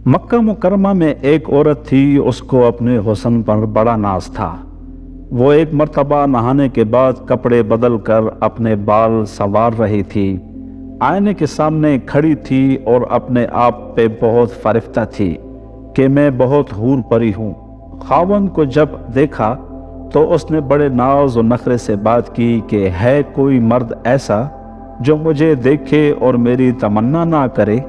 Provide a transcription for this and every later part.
मक्का मुकरमा में एक औरत थी, उसको अपने हुस्न पर बड़ा नाज था। वो एक मर्तबा नहाने के बाद कपड़े बदल कर अपने बाल संवार रही थी। आईने के सामने खड़ी थी और अपने आप पे बहुत फरिफ्ता थी कि मैं बहुत हूर परी हूँ। खावंद को जब देखा तो उसने बड़े नाज और नखरे से बात की कि है कोई मर्द ऐसा जो मुझे देखे और मेरी तमन्ना ना करे।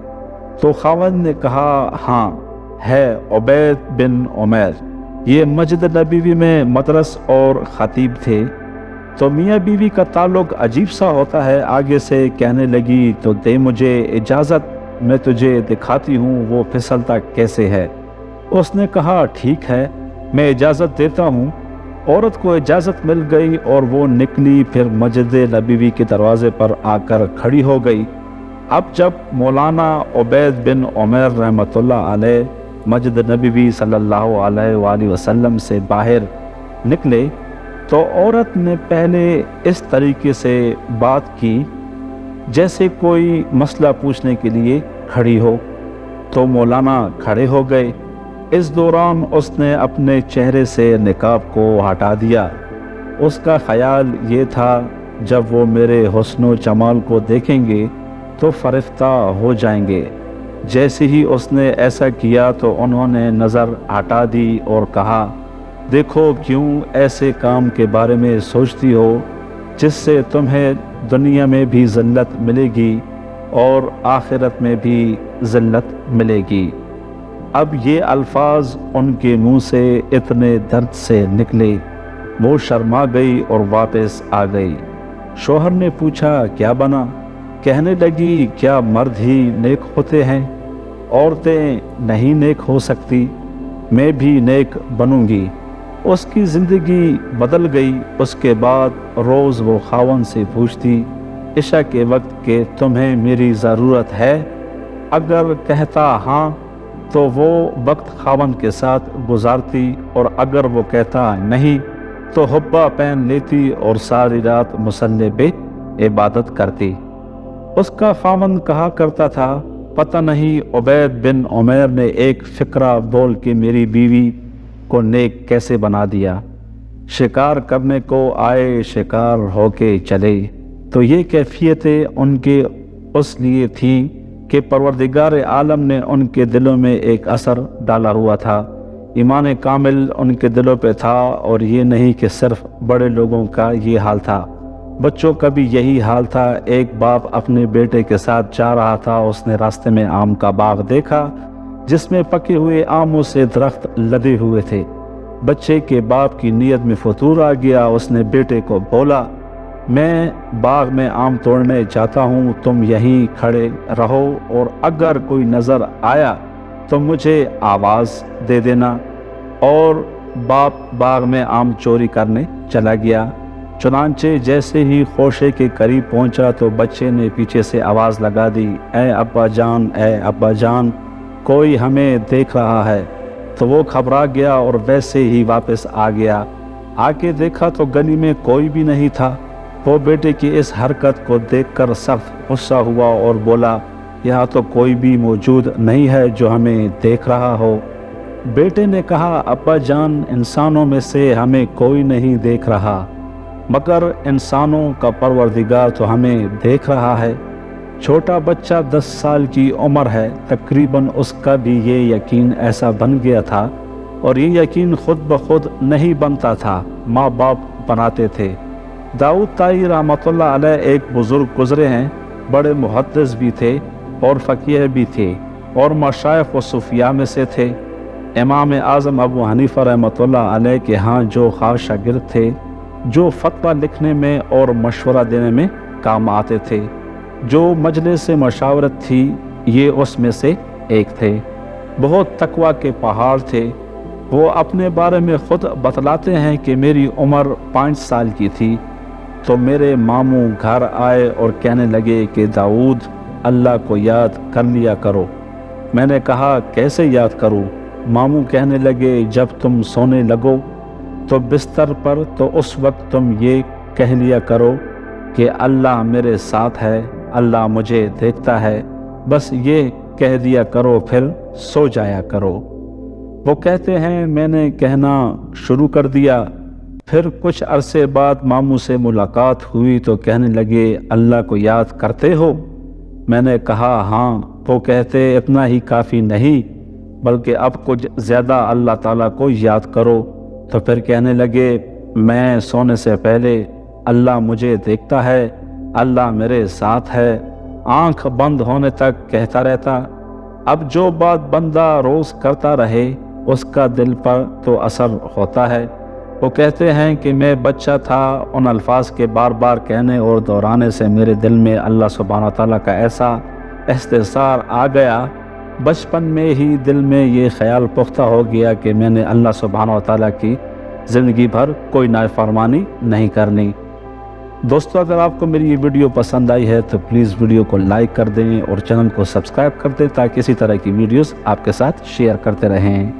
तो खावंद ने कहा, हाँ है, उबैद बिन उमैर। ये मस्जिद नबवी में मदरस और खतीब थे। तो मियाँ बीवी का ताल्लुक अजीब सा होता है। आगे से कहने लगी, तो दे मुझे इजाज़त, मैं तुझे दिखाती हूँ वो फिसलता कैसे है। उसने कहा, ठीक है, मैं इजाज़त देता हूँ। औरत को इजाज़त मिल गई और वो निकली, फिर मस्जिद नबवी के दरवाजे पर आकर खड़ी हो गई। अब जब मौलाना उबैद बिन उमैर रहमतुल्लाह अलैह मस्जिद नबवी सल्लल्लाहु अलैहि वसल्लम से बाहर निकले तो औरत ने पहले इस तरीके से बात की जैसे कोई मसला पूछने के लिए खड़ी हो। तो मौलाना खड़े हो गए। इस दौरान उसने अपने चेहरे से निकाब को हटा दिया। उसका ख्याल ये था जब वो मेरे हुस्न जमाल को देखेंगे तो फरिफ्ता हो जाएंगे। जैसे ही उसने ऐसा किया तो उन्होंने नज़र हटा दी और कहा, देखो क्यों ऐसे काम के बारे में सोचती हो जिससे तुम्हें दुनिया में भी ज़िल्लत मिलेगी और आखिरत में भी ज़िल्लत मिलेगी। अब ये अल्फाज उनके मुंह से इतने दर्द से निकले, वो शर्मा गई और वापस आ गई। शौहर ने पूछा, क्या बना? कहने लगी, क्या मर्द ही नेक होते हैं? औरतें नहीं नेक हो सकती? मैं भी नेक बनूंगी। उसकी ज़िंदगी बदल गई। उसके बाद रोज़ वो खावन से पूछती इशा के वक्त कि तुम्हें मेरी ज़रूरत है? अगर कहता हाँ तो वो वक्त खावन के साथ गुजारती और अगर वो कहता नहीं तो हुब्बा पहन लेती और सारी रात मुसल्ले पे इबादत करती। उसका खावंद कहा करता था, पता नहीं उबैद बिन उमैर ने एक फिक्रा बोल के मेरी बीवी को नेक कैसे बना दिया। शिकार करने को आए, शिकार होके चले। तो ये कैफियतें उनके उस लिए थी कि परवरदिगार आलम ने उनके दिलों में एक असर डाला हुआ था। ईमान कामिल उनके दिलों पे था और ये नहीं कि सिर्फ बड़े लोगों का ये हाल था, बच्चों का भी यही हाल था। एक बाप अपने बेटे के साथ जा रहा था। उसने रास्ते में आम का बाग देखा जिसमें पके हुए आमों से दरख्त लदे हुए थे। बच्चे के बाप की नीयत में फतूर आ गया। उसने बेटे को बोला, मैं बाग में आम तोड़ने जाता हूँ, तुम यहीं खड़े रहो और अगर कोई नज़र आया तो मुझे आवाज़ दे देना। और बाप बाग में आम चोरी करने चला गया। चुनांचे जैसे ही खोशे के करीब पहुंचा तो बच्चे ने पीछे से आवाज़ लगा दी, ए अब्बा जान, ए अब्बा जान, कोई हमें देख रहा है। तो वो घबरा गया और वैसे ही वापस आ गया। आके देखा तो गली में कोई भी नहीं था। वो बेटे की इस हरकत को देखकर सख्त गुस्सा हुआ और बोला, यहाँ तो कोई भी मौजूद नहीं है जो हमें देख रहा हो। बेटे ने कहा, अब्बा जान, इंसानों में से हमें कोई नहीं देख रहा मगर इंसानों का परवरदिगार तो हमें देख रहा है। छोटा बच्चा 10 साल की उम्र है तकरीबन, उसका भी ये यकीन ऐसा बन गया था और ये यकीन खुद ब खुद नहीं बनता था, माँ बाप बनाते थे। दाऊद ताई रहमतुल्लाह अलैह एक बुज़ुर्ग गुज़रे हैं, बड़े मुहद्दिस भी थे और फ़कीह भी थे और मशाइख व सूफिया में से थे। इमाम आज़म अबू हनीफा रहमतुल्लाह अलैह के यहाँ जो ख़ास शागिर्द थे जो फतवा लिखने में और मशवरा देने में काम आते थे, जो मजलिस मशावरत थी, ये उसमें से एक थे। बहुत तकवा के पहाड़ थे। वो अपने बारे में ख़ुद बतलाते हैं कि मेरी उम्र 5 साल की थी तो मेरे मामू घर आए और कहने लगे कि दाऊद, अल्लाह को याद कर लिया करो। मैंने कहा, कैसे याद करूं? मामू कहने लगे, जब तुम सोने लगो तो बिस्तर पर तो उस वक्त तुम ये कह लिया करो कि अल्लाह मेरे साथ है, अल्लाह मुझे देखता है। बस ये کہہ دیا کرو پھر سو جایا کرو۔ وہ کہتے ہیں میں نے کہنا شروع کر دیا، پھر کچھ عرصے بعد ماموں سے ملاقات ہوئی تو کہنے لگے اللہ کو یاد کرتے ہو؟ میں نے کہا ہاں۔ وہ کہتے اتنا ہی کافی نہیں بلکہ اب کچھ زیادہ اللہ تعالیٰ کو یاد کرو۔ تو پھر کہنے لگے میں سونے سے پہلے اللہ مجھے دیکھتا ہے، اللہ میرے ساتھ ہے، آنکھ بند ہونے تک کہتا رہتا۔ اب جو بات بندہ روز کرتا رہے اس کا دل پر تو اثر ہوتا ہے۔ وہ کہتے ہیں کہ میں بچہ تھا، ان الفاظ کے بار بار کہنے اور دہرانے سے میرے دل میں اللہ سبحانہ تعالیٰ کا ایسا استحصال آ گیا، بچپن میں ہی دل میں یہ خیال پختہ ہو گیا کہ میں نے اللہ سبحانہ تعالیٰ کی زندگی بھر کوئی نافرمانی نہیں کرنی۔ دوستو اگر آپ کو میری یہ ویڈیو پسند آئی ہے تو پلیز ویڈیو کو لائک کر دیں اور چینل کو سبسکرائب کر دیں تاکہ اسی طرح کی ویڈیوز آپ کے ساتھ شیئر کرتے رہیں۔